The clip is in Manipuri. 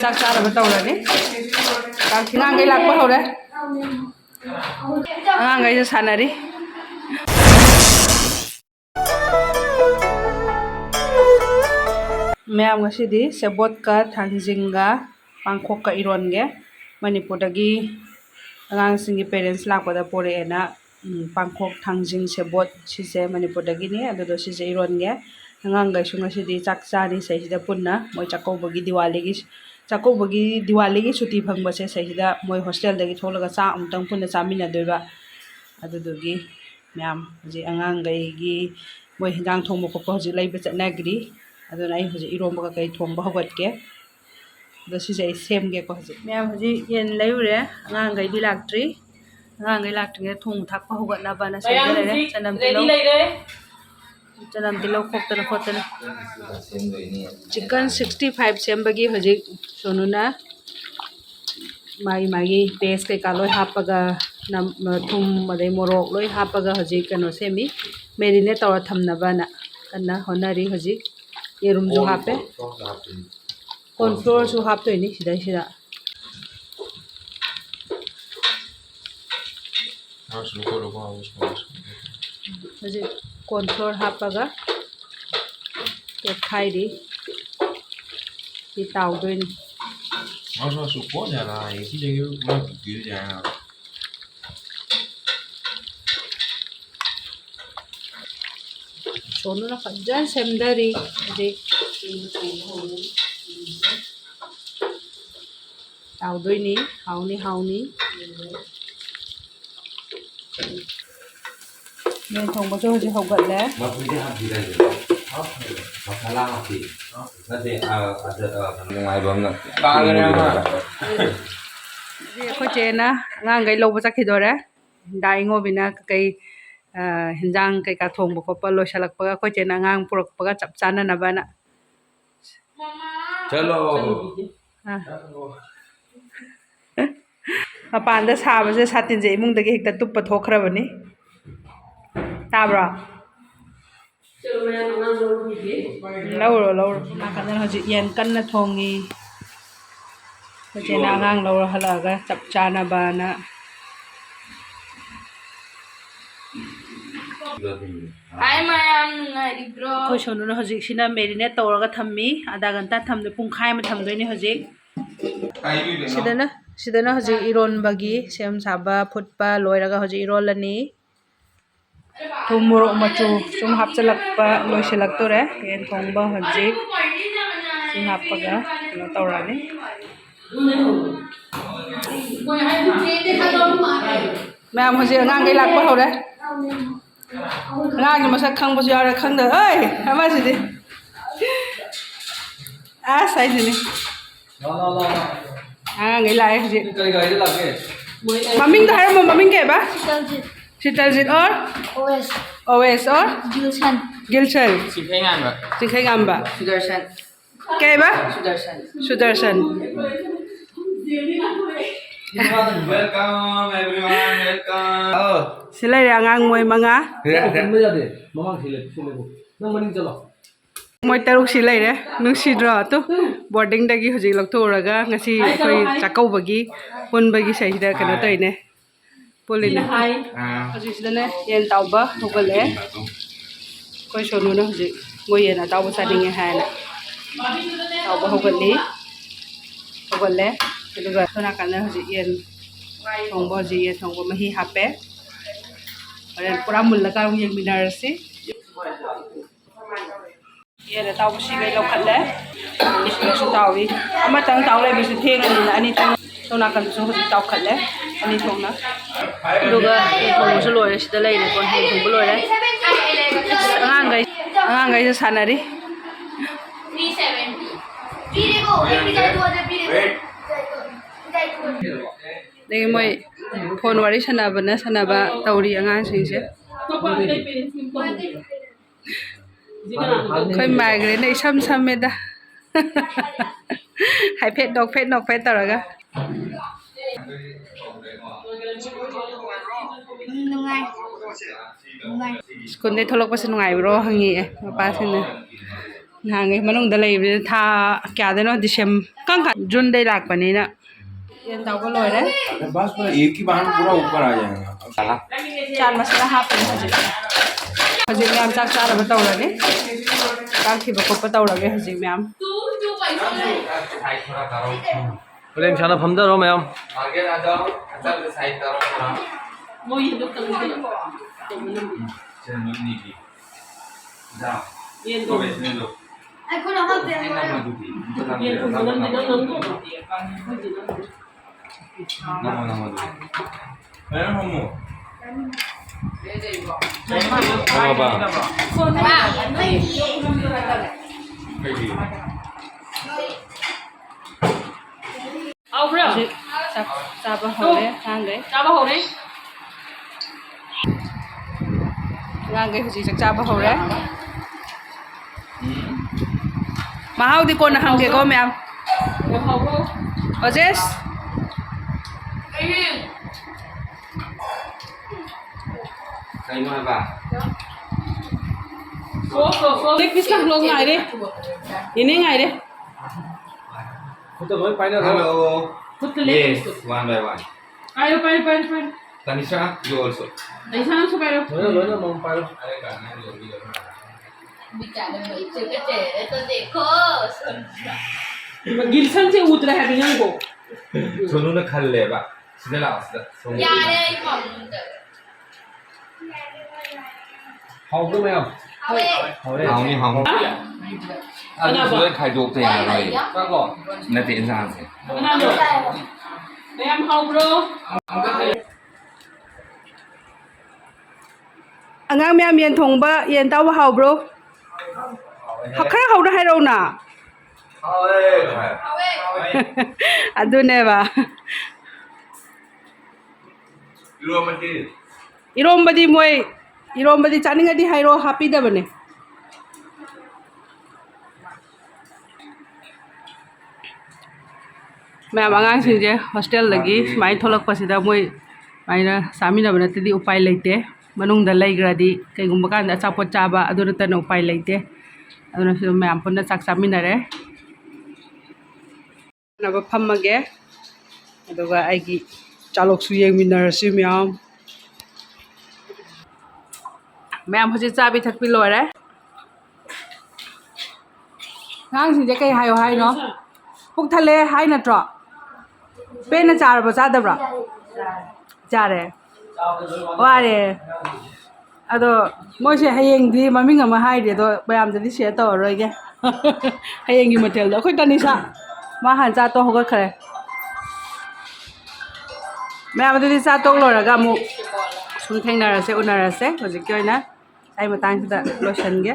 Chắc chắn là bắt đầu rồi đấy. Đang thì ngang cái lạc bắt đầu đấy. Ngang cái sàn này đi. Ma'am ngasidi sebot ka thangjinga pangkhok ka iron ge Manipur dagi angang singi parents lakpada pore ena pangkhok thangjing sebot sise Manipur dagi ni ado sise iron ge angang gai sunga sidi chakcha ni saisida punna moi chakau bagi diwali gi chuti phangba se saisida moi hostel dagi tholaga cha amtang punna chamina doiba ado dogi ma'am ji angang gai gi moi hinjang thongmo ko hoji leiba chatnagri aduna ai hoji iromba kai thongba hogatke ado sise sem ge ko hoji ma'am hoji yen leure angang gai di laktri angang gai laktri thong thakpa hogatna bana sai le chanam tilo khoktana khotana chicken 65 sembagi hoji sonuna magi paste kai ka loi hapaga nam thum madai morok loi hapaga hoji kano semi marinate tawra thamna bana kana honari hoji yerum ju hape corn flour su hap to ni sida hoji corn flour hapaga ke khai di tau doi ni Masa supportnya lah, itu jadi buat gitu ya. Sono na kadyan semdari di tau doi ni hauni nên thong bao giờ học gật đấy Mà bây giờ học gì đây rồi? Học Thái Lan học gì? Nó thì ngoài vâng ạ. Ba cái nào mà? Ko chena ngang gai lo ba ki dore dai ngo bina kai hinjang kai ka thong ba ko pa lo salak pa ko chena ngang purok pa chap chana na bana Chalo. mapan da sa ba se satin je imung da gi hekta tup pa thokra bani tabra lauro na kan hoji yen kan na thongi ko chena ngang lauro halaga chap chana bana Hi ma'am, ngai bro. ko sono na hoji sina marinate tawraga thammi ada ganta thamde pungkhai ma thamdoini hoji sidana hoji iron bagi sem saba phutpa loiraga hoji irolani thum morok machu sum hapchalakpa loiselak tore yen thongba hoji sum hapaga no tawrani ma'am hoji angang gai lakpa hore angang masak khangba su yara khangda oi ama sidi sai sini angang gai lai hoji maming da har maming ke ba Sitaljit or OS or Gilshan Sikhay Ngamba Sudarshan. Kaya ba? Sudarshan. Welcome everyone, welcome. Sila yung angang mo'y mga mo'y taruk sila eh nung sidra to boarding dagi hujig lagtoraga ngasi koy chakaw bagi pun bagi sa hida kana to ine pulin na hujig sila na yan tauba hugale koy sono na hujig mo'y yan tauba sa dinge hana tauba hugale Keluar tu nak kena hujig yan thongbo hujig yan thongbo mahi hape dan pura mula karung yang minar si yan na tau si gai lokat le sila su tau wi ama tang tau le bisu theng ani tang tu nak kan su hujig tau khat le ani thong na duga thong su loi sida lai ne kon heng thong loi le angang gai sa sanari 370. Dagi moi phone wari sanaba tauri angang singse khoi migraine na isam sameda hai phet nok phet taraga skun dei tholok pa sinungai bro hangi e mapa sine ꯅꯍꯥꯟꯒꯩ ꯃꯅꯨꯡꯗ ꯂꯩꯕꯅꯤꯅ ꯊꯥ ꯀꯌꯥꯗꯅꯣ ꯀꯪ ꯖꯨꯟꯗꯩ ꯂꯥꯛꯄꯅꯤꯅ ꯌꯦꯟ ꯇꯧꯕ ꯂꯣꯏꯔꯦ बस पूरा एक ही बार पूरा ऊपर आ जाएगा साला ꯆꯥꯟ ꯃꯁꯥꯂꯥ ꯍꯥꯞꯄꯅꯤ ꯍꯧꯖꯤꯛ ꯃꯌꯥꯝ ꯆꯥꯛ ꯆꯥꯅꯕ ꯇꯧꯔꯅꯤ ꯆꯥꯛ ꯊꯤꯕ ꯈꯣꯠꯄ ꯇꯧꯔꯒꯦ ꯍꯧꯖꯤꯛ ꯃꯌꯥꯝ प्रेम शाला फमदरो मैम आगे आ जाओ अच्छा से साइड करो हां Mau hidup terus. चलो नीली जा Yan तो ko. वैसे लो Ay, ko na ako. इन ना दूधी Yan ko na lang nung. ना ना ना मैम हम बाबा Au bro. hꯧꯖꯤꯛ ꯆꯥꯛ ꯆꯥꯕ ꯍꯧꯔꯦ ꯑꯉꯥꯡꯈꯩ Tama ho rin. ꯑꯉꯥꯡꯈꯩ ꯍꯧꯖꯤꯛ ꯆꯥꯛ ꯆꯥꯕ ꯍꯧꯔꯦ ꯃꯍꯥꯎꯗꯤ ꯀꯣꯟꯅ ꯍꯪꯒꯦꯀꯣ ꯃꯌꯥꯝ Yung ho bro. ꯑꯣꯖꯦꯁ Ayun. कहीं में बा So. ꯂꯦꯛ ꯄꯤꯁ ꯂꯥꯛ ꯂꯣ ꯉꯥꯏꯔꯦ ꯏꯅꯦ ꯉꯥꯏꯔꯦ तो भाई पाइना hello Put the leg. yes one by one Ayo, paano. Tanisha you also Ay, saan sa pero? लोना मम पाइलो अरे करना है जो भी Bicara mo itu kece, itu देखो. Gilsan si Utra habi niyan ko. Sonu ने खा ले बा सीधे लाओ सीधे Sonu Yare ikomda. How bro ma'am Awe. How रे हाउ नहीं हाउ Ano ba? सुबह खाई जोक थे यार भाई का को नहीं इंसान से Ano? Ayan, how bro? ꯑꯉꯥꯡ ꯃꯌꯥꯝ ꯌꯦꯟ ꯊꯣꯡꯕ ꯌꯦꯟ ꯇꯥꯎꯕ ꯍꯥꯎꯕ꯭ꯔꯣ ꯈꯔ ꯍꯧꯅ ꯍꯥꯏꯔꯛꯎꯅ Awe. ꯑꯗꯨꯅꯦꯕ 이로만티 ꯏꯔꯣꯝꯕꯗꯤ ꯃꯣꯏ ꯏꯔꯣꯝꯕꯗꯤ ꯆꯥꯅꯤꯡꯉꯗꯤ ꯍꯥꯏꯔꯣ ꯍꯥꯞꯄꯤꯗꯕꯅꯦ ꯃꯌꯥꯝ ꯑꯉꯥꯡꯁꯤꯡꯁꯦ ꯍꯣꯁꯇꯦꯜꯗꯒꯤ ꯁꯨꯃꯥꯏꯅ ꯊꯣꯛꯂꯛꯄꯁꯤꯗ ꯃꯣꯏ ꯁꯨꯃꯥꯏꯅ ꯆꯥꯃꯤꯟꯅꯕ ꯅꯠꯇꯗꯤ ꯎꯄꯥꯏ ꯂꯩꯇꯦ ꯃꯅꯨꯡꯗ ꯂꯩꯈ꯭ꯔꯗꯤ ꯀꯩꯒꯨꯝꯕ ꯀꯥꯟꯗ ꯑꯆꯥꯄꯣꯠ ꯆꯥꯕ ꯑꯗꯨ ꯅꯠꯇꯅ ꯎꯄꯥꯏ ꯂꯩꯇꯦ ꯑꯗꯨꯅ ꯁꯤꯗ ꯃꯌꯥꯝ ꯄꯨꯟꯅ ꯆꯥꯛ ꯆꯥꯃꯤꯟꯅꯔꯦ ꯅꯕ ꯐꯝꯃꯒꯦ ꯑꯗꯨꯒ ꯑꯩꯒꯤ ꯆꯥꯂꯣꯛꯁꯨ ꯌꯦꯡꯃꯤꯟꯅꯔꯁꯤ ꯃꯌꯥꯝ ꯍꯧꯖꯤꯛ ꯆꯥꯕꯤ ꯊꯛꯄꯤ ꯂꯣꯏꯔꯦ ꯑꯉꯥꯡꯁꯤꯡꯁꯦ ꯀꯩ ꯍꯥꯏꯌꯣ ꯍꯥꯏꯅꯣ ꯄꯨꯛ ꯊꯜꯂꯦ ꯍꯥꯏ ꯅꯠꯇ꯭ꯔꯣ ꯄꯦꯟꯅ ꯆꯥꯔꯕꯣ ꯆꯥꯗꯕ꯭ꯔꯣ ꯆꯥꯔꯦ ꯋꯥꯔꯦ ꯑꯗꯣ ꯃꯣꯏꯁꯦ ꯍꯌꯦꯡꯗꯤ ꯃꯃꯤꯡ ꯑꯃ ꯍꯥꯏꯔꯤ ꯑꯗꯣ ꯃꯌꯥꯝꯗꯗꯤ ꯁꯤꯌꯔ ꯇꯧꯔꯔꯣꯏꯒꯦ ꯍꯌꯦꯡꯒꯤ ꯃꯊꯦꯜꯗꯣ ꯑꯩꯈꯣꯏ ꯇꯅꯤꯁꯥ ꯃꯥ ꯍꯥꯟꯅ ꯆꯥ ꯇꯣꯛ ꯍꯧꯒꯠꯈ꯭ꯔꯦ ꯃꯌꯥꯝ ꯑꯗꯨꯗꯤ ꯆꯥ ꯇꯣꯛ ꯂꯣꯏꯔꯒ ꯑꯃꯨꯛ ꯁꯨꯝ ꯊꯦꯡꯅꯔꯁꯦ ꯎꯅꯔꯁꯦ ꯍꯧꯖꯤꯛꯀꯤ ꯑꯣꯏꯅ ꯑꯩ ꯃꯇꯥꯡꯁꯤꯗ ꯂꯣꯏꯁꯟꯒꯦ